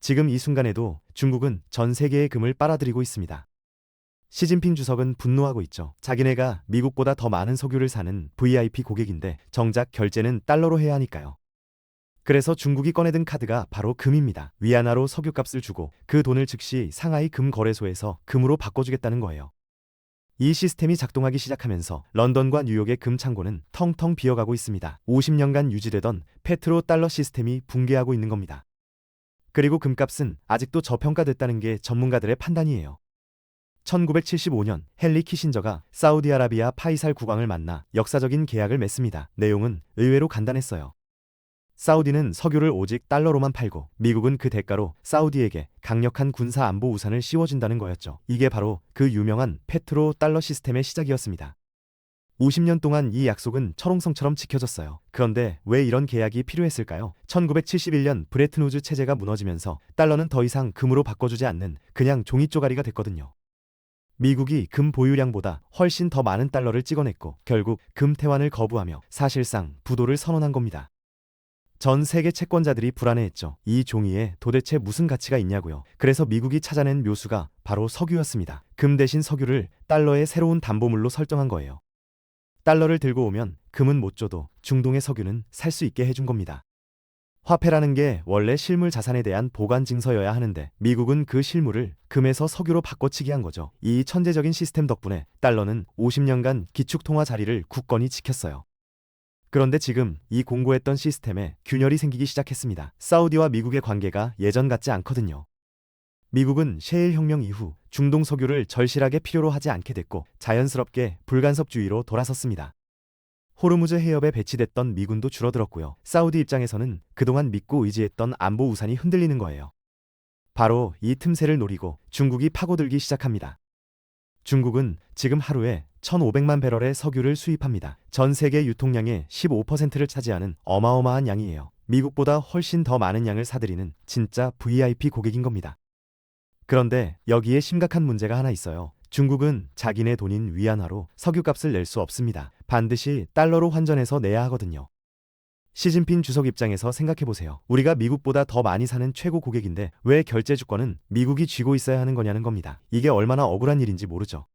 지금 이 순간에도 중국은 전 세계의 금을 빨아들이고 있습니다. 시진핑 주석은 분노하고 있죠. 자기네가 미국보다 더 많은 석유를 사는 VIP 고객인데 정작 결제는 달러로 해야 하니까요. 그래서 중국이 꺼내든 카드가 바로 금입니다. 위안화로 석유값을 주고 그 돈을 즉시 상하이 금 거래소에서 금으로 바꿔주겠다는 거예요. 이 시스템이 작동하기 시작하면서 런던과 뉴욕의 금 창고는 텅텅 비어가고 있습니다. 50년간 유지되던 페트로 달러 시스템이 붕괴하고 있는 겁니다. 그리고 금값은 아직도 저평가됐다는 게 전문가들의 판단이에요. 1975년 헨리 키신저가 사우디아라비아 파이살 국왕을 만나 역사적인 계약을 맺습니다. 내용은 의외로 간단했어요. 사우디는 석유를 오직 달러로만 팔고 미국은 그 대가로 사우디에게 강력한 군사 안보 우산을 씌워준다는 거였죠. 이게 바로 그 유명한 페트로 달러 시스템의 시작이었습니다. 50년 동안 이 약속은 철옹성처럼 지켜졌어요. 그런데 왜 이런 계약이 필요했을까요? 1971년 브레튼우즈 체제가 무너지면서 달러는 더 이상 금으로 바꿔주지 않는 그냥 종이 쪼가리가 됐거든요. 미국이 금 보유량보다 훨씬 더 많은 달러를 찍어냈고 결국 금 태환을 거부하며 사실상 부도를 선언한 겁니다. 전 세계 채권자들이 불안해했죠. 이 종이에 도대체 무슨 가치가 있냐고요. 그래서 미국이 찾아낸 묘수가 바로 석유였습니다. 금 대신 석유를 달러의 새로운 담보물로 설정한 거예요. 달러를 들고 오면 금은 못 줘도 중동의 석유는 살 수 있게 해준 겁니다. 화폐라는 게 원래 실물 자산에 대한 보관 증서여야 하는데 미국은 그 실물을 금에서 석유로 바꿔치기 한 거죠. 이 천재적인 시스템 덕분에 달러는 50년간 기축통화 자리를 굳건히 지켰어요. 그런데 지금 이 공고했던 시스템에 균열이 생기기 시작했습니다. 사우디와 미국의 관계가 예전 같지 않거든요. 미국은 셰일 혁명 이후 중동 석유를 절실하게 필요로 하지 않게 됐고 자연스럽게 불간섭주의로 돌아섰습니다. 호르무즈 해협에 배치됐던 미군도 줄어들었고요. 사우디 입장에서는 그동안 믿고 의지했던 안보 우산이 흔들리는 거예요. 바로 이 틈새를 노리고 중국이 파고들기 시작합니다. 중국은 지금 하루에 1,500만 배럴의 석유를 수입합니다. 전 세계 유통량의 15%를 차지하는 어마어마한 양이에요. 미국보다 훨씬 더 많은 양을 사들이는 진짜 VIP 고객인 겁니다. 그런데 여기에 심각한 문제가 하나 있어요. 중국은 자기네 돈인 위안화로 석유값을 낼 수 없습니다. 반드시 달러로 환전해서 내야 하거든요. 시진핑 주석 입장에서 생각해보세요. 우리가 미국보다 더 많이 사는 최고 고객인데 왜 결제 주권은 미국이 쥐고 있어야 하는 거냐는 겁니다. 이게 얼마나 억울한 일인지 모르죠.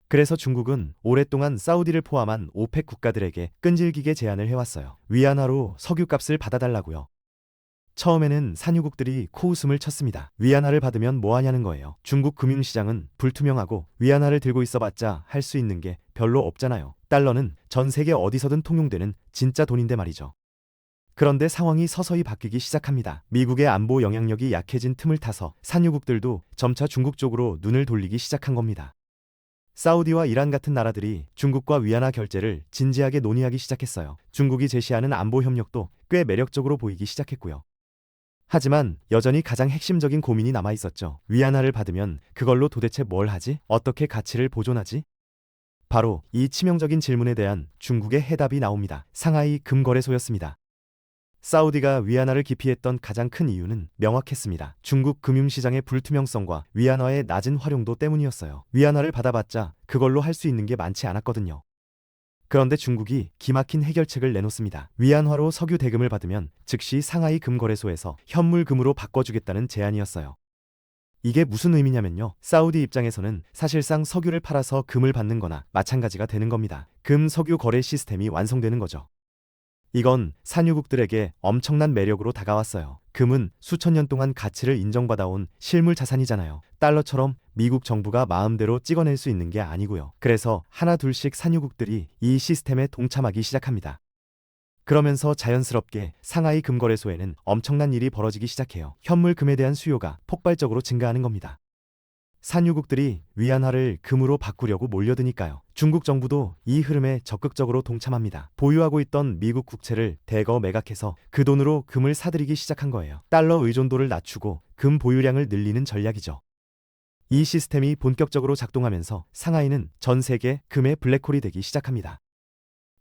그래서 중국은 오랫동안 사우디를 포함한 오펙 국가들에게 끈질기게 제안을 해왔어요. 위안화로 석유값을 받아달라고요. 처음에는 산유국들이 코웃음을 쳤습니다. 위안화를 받으면 뭐 하냐는 거예요. 중국 금융시장은 불투명하고 위안화를 들고 있어봤자 할 수 있는 게 별로 없잖아요. 달러는 전 세계 어디서든 통용되는 진짜 돈인데 말이죠. 그런데 상황이 서서히 바뀌기 시작합니다. 미국의 안보 영향력이 약해진 틈을 타서 산유국들도 점차 중국 쪽으로 눈을 돌리기 시작한 겁니다. 사우디와 이란 같은 나라들이 중국과 위안화 결제를 진지하게 논의하기 시작했어요. 중국이 제시하는 안보 협력도 꽤 매력적으로 보이기 시작했고요. 하지만 여전히 가장 핵심적인 고민이 남아 있었죠. 위안화를 받으면 그걸로 도대체 뭘 하지? 어떻게 가치를 보존하지? 바로 이 치명적인 질문에 대한 중국의 해답이 나옵니다. 상하이 금거래소였습니다. 사우디가 위안화를 기피했던 가장 큰 이유는 명확했습니다. 중국 금융시장의 불투명성과 위안화의 낮은 활용도 때문이었어요. 위안화를 받아봤자 그걸로 할 수 있는 게 많지 않았거든요. 그런데 중국이 기막힌 해결책을 내놓습니다. 위안화로 석유 대금을 받으면 즉시 상하이 금거래소에서 현물금으로 바꿔주겠다는 제안이었어요. 이게 무슨 의미냐면요. 사우디 입장에서는 사실상 석유를 팔아서 금을 받는 거나 마찬가지가 되는 겁니다. 금 석유 거래 시스템이 완성되는 거죠. 이건 산유국들에게 엄청난 매력으로 다가왔어요. 금은 수천 년 동안 가치를 인정받아온 실물 자산이잖아요. 달러처럼 미국 정부가 마음대로 찍어낼 수 있는 게 아니고요. 그래서 하나 둘씩 산유국들이 이 시스템에 동참하기 시작합니다. 그러면서 자연스럽게 상하이 금거래소에는 엄청난 일이 벌어지기 시작해요. 현물 금에 대한 수요가 폭발적으로 증가하는 겁니다. 산유국들이 위안화를 금으로 바꾸려고 몰려드니까요. 중국 정부도 이 흐름에 적극적으로 동참합니다. 보유하고 있던 미국 국채를 대거 매각해서 그 돈으로 금을 사들이기 시작한 거예요. 달러 의존도를 낮추고 금 보유량을 늘리는 전략이죠. 이 시스템이 본격적으로 작동하면서 상하이는 전 세계 금의 블랙홀이 되기 시작합니다.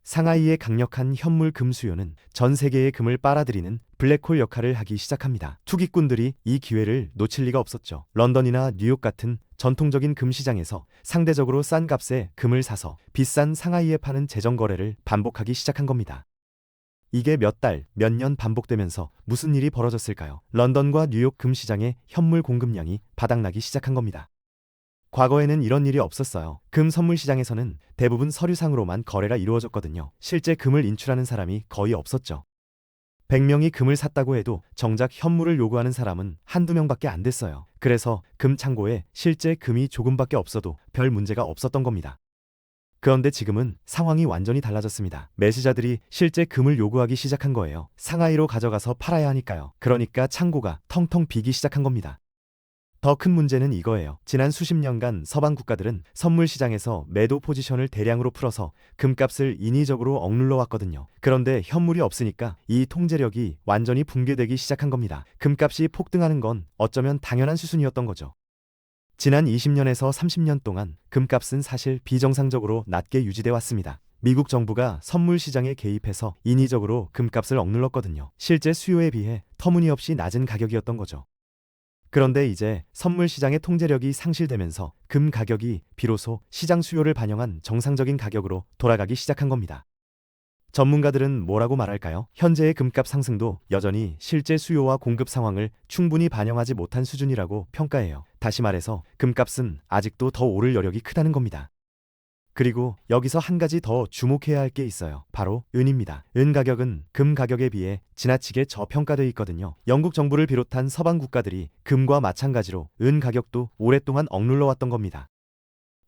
상하이의 강력한 현물 금 수요는 전 세계의 금을 빨아들이는 블랙홀 역할을 하기 시작합니다. 투기꾼들이 이 기회를 놓칠 리가 없었죠. 런던이나 뉴욕 같은 전통적인 금 시장에서 상대적으로 싼 값에 금을 사서 비싼 상하이에 파는 재정 거래를 반복하기 시작한 겁니다. 이게 몇 달, 몇 년 반복되면서 무슨 일이 벌어졌을까요? 런던과 뉴욕 금 시장의 현물 공급량이 바닥나기 시작한 겁니다. 과거에는 이런 일이 없었어요. 금 선물 시장에서는 대부분 서류상으로만 거래가 이루어졌거든요. 실제 금을 인출하는 사람이 거의 없었죠. 100명이 금을 샀다고 해도 정작 현물을 요구하는 사람은 한두 명밖에 안 됐어요. 그래서 금 창고에 실제 금이 조금밖에 없어도 별 문제가 없었던 겁니다. 그런데 지금은 상황이 완전히 달라졌습니다. 매수자들이 실제 금을 요구하기 시작한 거예요. 상하이로 가져가서 팔아야 하니까요. 그러니까 창고가 텅텅 비기 시작한 겁니다. 더 큰 문제는 이거예요. 지난 수십 년간 서방 국가들은 선물 시장에서 매도 포지션을 대량으로 풀어서 금값을 인위적으로 억눌러 왔거든요. 그런데 현물이 없으니까 이 통제력이 완전히 붕괴되기 시작한 겁니다. 금값이 폭등하는 건 어쩌면 당연한 수순이었던 거죠. 지난 20년에서 30년 동안 금값은 사실 비정상적으로 낮게 유지돼 왔습니다. 미국 정부가 선물 시장에 개입해서 인위적으로 금값을 억눌렀거든요. 실제 수요에 비해 터무니없이 낮은 가격이었던 거죠. 그런데 이제 선물 시장의 통제력이 상실되면서 금 가격이 비로소 시장 수요를 반영한 정상적인 가격으로 돌아가기 시작한 겁니다. 전문가들은 뭐라고 말할까요? 현재의 금값 상승도 여전히 실제 수요와 공급 상황을 충분히 반영하지 못한 수준이라고 평가해요. 다시 말해서 금값은 아직도 더 오를 여력이 크다는 겁니다. 그리고 여기서 한 가지 더 주목해야 할 게 있어요. 바로 은입니다. 은 가격은 금 가격에 비해 지나치게 저평가되어 있거든요. 영국 정부를 비롯한 서방 국가들이 금과 마찬가지로 은 가격도 오랫동안 억눌러 왔던 겁니다.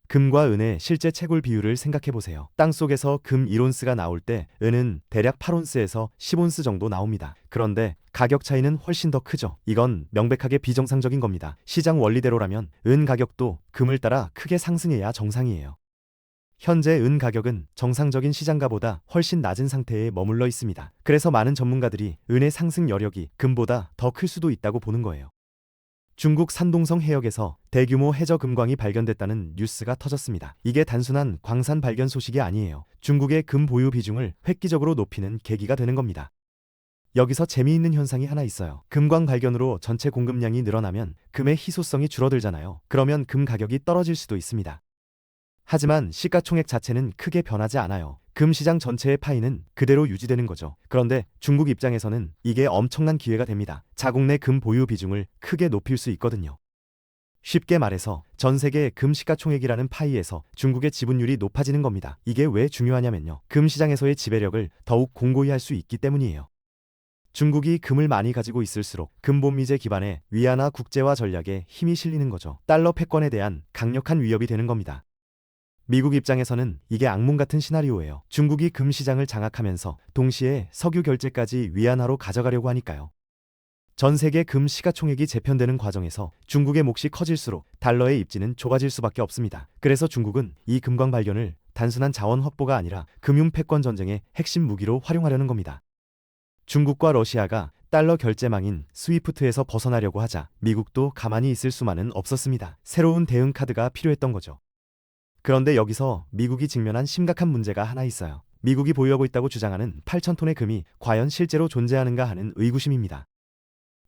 금과 은의 실제 채굴 비율을 생각해 보세요. 땅속에서 금 1온스가 나올 때 은은 대략 8온스에서 10온스 정도 나옵니다. 그런데 가격 차이는 훨씬 더 크죠. 이건 명백하게 비정상적인 겁니다. 시장 원리대로라면 은 가격도 금을 따라 크게 상승해야 정상이에요. 현재 은 가격은 정상적인 시장가보다 훨씬 낮은 상태에 머물러 있습니다. 그래서 많은 전문가들이 은의 상승 여력이 금보다 더 클 수도 있다고 보는 거예요. 중국 산동성 해역에서 대규모 해저 금광이 발견됐다는 뉴스가 터졌습니다. 이게 단순한 광산 발견 소식이 아니에요. 중국의 금 보유 비중을 획기적으로 높이는 계기가 되는 겁니다. 여기서 재미있는 현상이 하나 있어요. 금광 발견으로 전체 공급량이 늘어나면 금의 희소성이 줄어들잖아요. 그러면 금 가격이 떨어질 수도 있습니다. 하지만 시가총액 자체는 크게 변하지 않아요. 금 시장 전체의 파이는 그대로 유지되는 거죠. 그런데 중국 입장에서는 이게 엄청난 기회가 됩니다. 자국 내 금 보유 비중을 크게 높일 수 있거든요. 쉽게 말해서 전 세계 금 시가총액이라는 파이에서 중국의 지분율이 높아지는 겁니다. 이게 왜 중요하냐면요. 금 시장에서의 지배력을 더욱 공고히 할 수 있기 때문이에요. 중국이 금을 많이 가지고 있을수록 금본미제 기반의 위안화 국제화 전략에 힘이 실리는 거죠. 달러 패권에 대한 강력한 위협이 되는 겁니다. 미국 입장에서는 이게 악몽 같은 시나리오예요. 중국이 금 시장을 장악하면서 동시에 석유 결제까지 위안화로 가져가려고 하니까요. 전 세계 금 시가총액이 재편되는 과정에서 중국의 몫이 커질수록 달러의 입지는 좁아질 수밖에 없습니다. 그래서 중국은 이 금광 발견을 단순한 자원 확보가 아니라 금융 패권 전쟁의 핵심 무기로 활용하려는 겁니다. 중국과 러시아가 달러 결제망인 스위프트에서 벗어나려고 하자 미국도 가만히 있을 수만은 없었습니다. 새로운 대응 카드가 필요했던 거죠. 그런데 여기서 미국이 직면한 심각한 문제가 하나 있어요. 미국이 보유하고 있다고 주장하는 8,000톤의 금이 과연 실제로 존재하는가 하는 의구심입니다.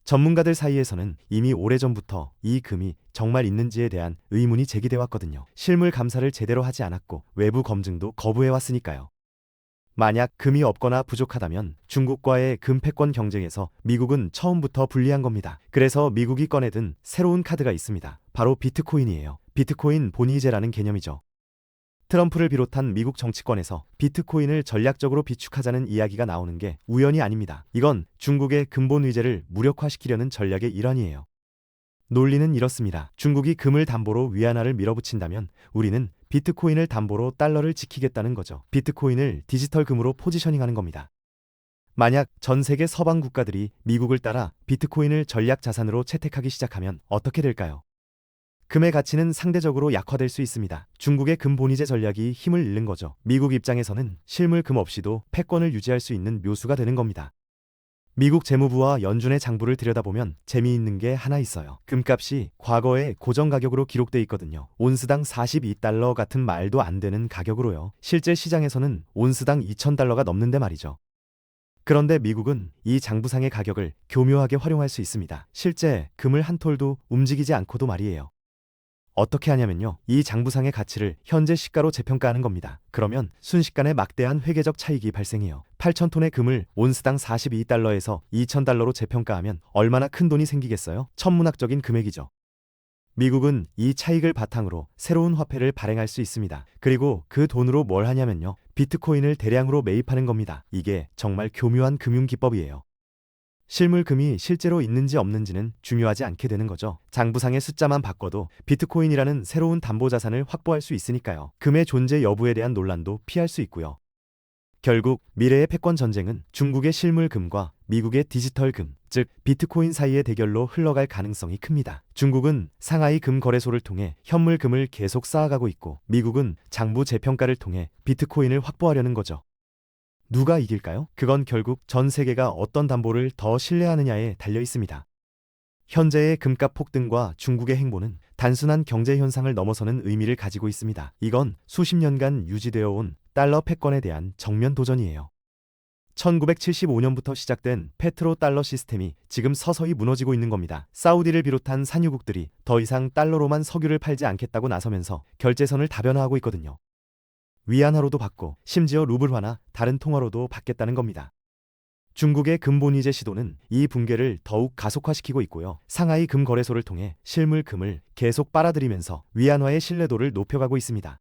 전문가들 사이에서는 이미 오래전부터 이 금이 정말 있는지에 대한 의문이 제기돼 왔거든요. 실물 감사를 제대로 하지 않았고 외부 검증도 거부해 왔으니까요. 만약 금이 없거나 부족하다면 중국과의 금 패권 경쟁에서 미국은 처음부터 불리한 겁니다. 그래서 미국이 꺼내든 새로운 카드가 있습니다. 바로 비트코인이에요. 비트코인 본위제라는 개념이죠. 트럼프를 비롯한 미국 정치권에서 비트코인을 전략적으로 비축하자는 이야기가 나오는 게 우연이 아닙니다. 이건 중국의 근본 위제를 무력화시키려는 전략의 일환이에요. 논리는 이렇습니다. 중국이 금을 담보로 위안화를 밀어붙인다면 우리는 비트코인을 담보로 달러를 지키겠다는 거죠. 비트코인을 디지털 금으로 포지셔닝하는 겁니다. 만약 전 세계 서방 국가들이 미국을 따라 비트코인을 전략 자산으로 채택하기 시작하면 어떻게 될까요? 금의 가치는 상대적으로 약화될 수 있습니다. 중국의 금 본위제 전략이 힘을 잃는 거죠. 미국 입장에서는 실물 금 없이도 패권을 유지할 수 있는 묘수가 되는 겁니다. 미국 재무부와 연준의 장부를 들여다보면 재미있는 게 하나 있어요. 금값이 과거에 고정 가격으로 기록돼 있거든요. 온스당 42달러 같은 말도 안 되는 가격으로요. 실제 시장에서는 온스당 2,000달러가 넘는데 말이죠. 그런데 미국은 이 장부상의 가격을 교묘하게 활용할 수 있습니다. 실제 금을 한 톨도 움직이지 않고도 말이에요. 어떻게 하냐면요. 이 장부상의 가치를 현재 시가로 재평가하는 겁니다. 그러면 순식간에 막대한 회계적 차익이 발생해요. 8,000톤의 금을 온스당 42달러에서 2,000달러로 재평가하면 얼마나 큰 돈이 생기겠어요? 천문학적인 금액이죠. 미국은 이 차익을 바탕으로 새로운 화폐를 발행할 수 있습니다. 그리고 그 돈으로 뭘 하냐면요. 비트코인을 대량으로 매입하는 겁니다. 이게 정말 교묘한 금융 기법이에요. 실물금이 실제로 있는지 없는지는 중요하지 않게 되는 거죠. 장부상의 숫자만 바꿔도 비트코인이라는 새로운 담보자산을 확보할 수 있으니까요. 금의 존재 여부에 대한 논란도 피할 수 있고요. 결국 미래의 패권 전쟁은 중국의 실물금과 미국의 디지털금, 즉 비트코인 사이의 대결로 흘러갈 가능성이 큽니다. 중국은 상하이 금 거래소를 통해 현물금을 계속 쌓아가고 있고 미국은 장부 재평가를 통해 비트코인을 확보하려는 거죠. 누가 이길까요? 그건 결국 전 세계가 어떤 담보를 더 신뢰하느냐에 달려 있습니다. 현재의 금값 폭등과 중국의 행보는 단순한 경제 현상을 넘어서는 의미를 가지고 있습니다. 이건 수십 년간 유지되어 온 달러 패권에 대한 정면 도전이에요. 1975년부터 시작된 페트로 달러 시스템이 지금 서서히 무너지고 있는 겁니다. 사우디를 비롯한 산유국들이 더 이상 달러로만 석유를 팔지 않겠다고 나서면서 결제선을 다변화하고 있거든요. 위안화로도 받고 심지어 루블화나 다른 통화로도 받겠다는 겁니다. 중국의 금본위제 시도는 이 붕괴를 더욱 가속화시키고 있고요. 상하이 금 거래소를 통해 실물 금을 계속 빨아들이면서 위안화의 신뢰도를 높여가고 있습니다.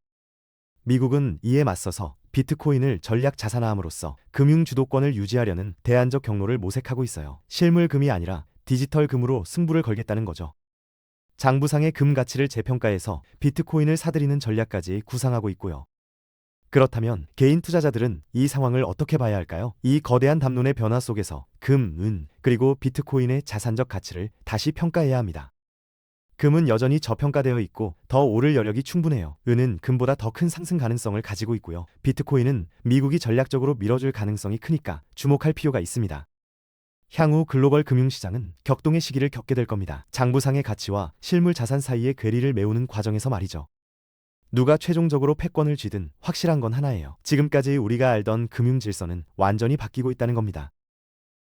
미국은 이에 맞서서 비트코인을 전략 자산화함으로써 금융 주도권을 유지하려는 대안적 경로를 모색하고 있어요. 실물 금이 아니라 디지털 금으로 승부를 걸겠다는 거죠. 장부상의 금 가치를 재평가해서 비트코인을 사들이는 전략까지 구상하고 있고요. 그렇다면 개인 투자자들은 이 상황을 어떻게 봐야 할까요? 이 거대한 담론의 변화 속에서 금, 은, 그리고 비트코인의 자산적 가치를 다시 평가해야 합니다. 금은 여전히 저평가되어 있고 더 오를 여력이 충분해요. 은은 금보다 더 큰 상승 가능성을 가지고 있고요. 비트코인은 미국이 전략적으로 밀어줄 가능성이 크니까 주목할 필요가 있습니다. 향후 글로벌 금융시장은 격동의 시기를 겪게 될 겁니다. 장부상의 가치와 실물 자산 사이의 괴리를 메우는 과정에서 말이죠. 누가 최종적으로 패권을 쥐든 확실한 건 하나예요. 지금까지 우리가 알던 금융 질서는 완전히 바뀌고 있다는 겁니다.